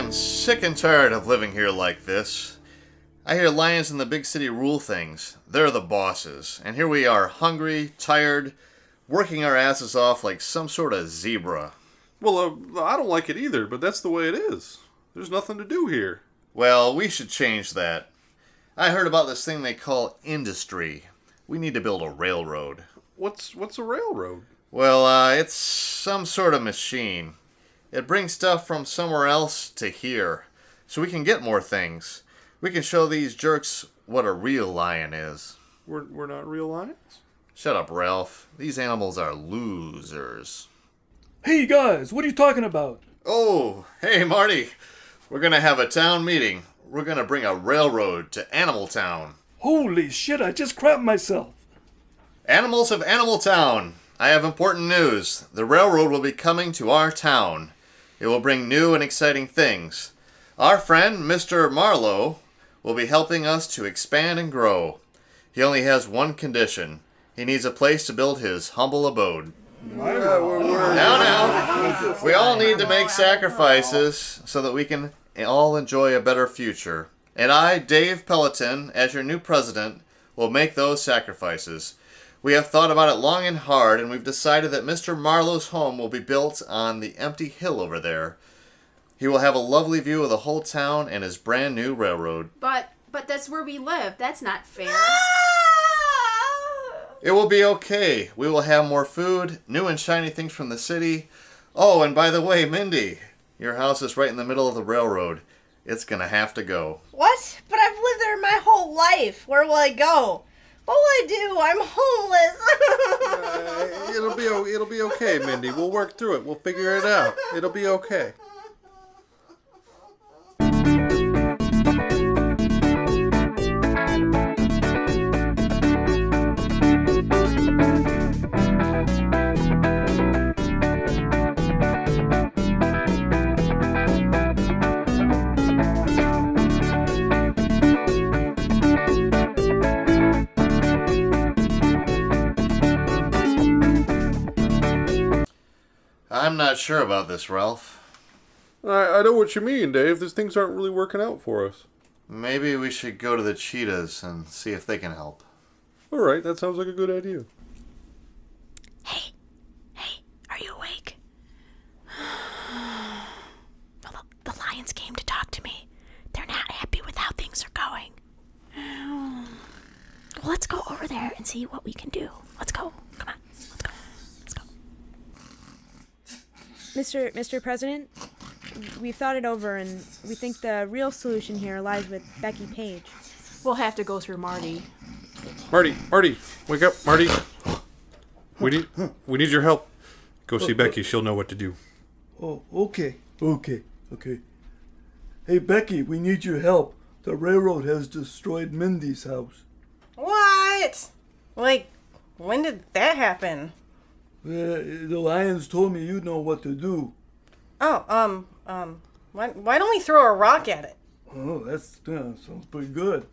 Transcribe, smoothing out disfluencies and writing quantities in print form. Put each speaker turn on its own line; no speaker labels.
am sick and tired of living here like this. I hear lions in the big city rule things. They're the bosses. And here we are, hungry, tired, working our asses off like some sort of zebra.
Well, I don't like it either, but that's the way it is. There's nothing to do here.
Well, we should change that. I heard about this thing they call industry. We need to build a railroad.
What's a railroad?
Well, it's some sort of machine. It brings stuff from somewhere else to here, so we can get more things. We can show these jerks what a real lion is.
We're not real lions?
Shut up, Ralph. These animals are losers.
Hey guys, what are you talking about?
Oh, hey Marty. We're gonna have a town meeting. We're gonna bring a railroad to Animal Town.
Holy shit, I just crapped myself.
Animals of Animal Town, I have important news. The railroad will be coming to our town. It will bring new and exciting things. Our friend, Mr. Marlowe, will be helping us to expand and grow. He only has one condition. He needs a place to build his humble abode. Now, we all need to make sacrifices so that we can all enjoy a better future. And I, Dave Peloton, as your new president, will make those sacrifices. We have thought about it long and hard, and we've decided that Mr. Marlowe's home will be built on the empty hill over there. He will have a lovely view of the whole town and his brand new railroad.
But that's where we live. That's not fair.
It will be okay. We will have more food, new and shiny things from the city. Oh, and by the way, Mindy, your house is right in the middle of the railroad. It's gonna have to go.
What? But I've lived there my whole life. Where will I go? What will I do? I'm homeless.
It'll be okay, Mindy. We'll work through it. We'll figure it out. It'll be okay.
I'm not sure about this, Ralph.
I know what you mean, Dave. These things aren't really working out for us.
Maybe we should go to the cheetahs and see if they can help.
All right, that sounds like a good idea.
Hey, are you awake? Well, the lions came to talk to me. They're not happy with how things are going. Well, let's go over there and see what we can do. Let's go. Come on. Let's go.
Mr. President, we've thought it over, and we think the real solution here lies with Becky Page.
We'll have to go through Marty.
Marty, wake up, Marty. We need your help. Go see Becky. She'll know what to do.
Oh, okay. Hey, Becky, we need your help. The railroad has destroyed Mindy's house.
What? Like, when did that happen?
The lions told me you know what to do.
Oh, why don't we throw a rock at it?
Oh, that sounds pretty good.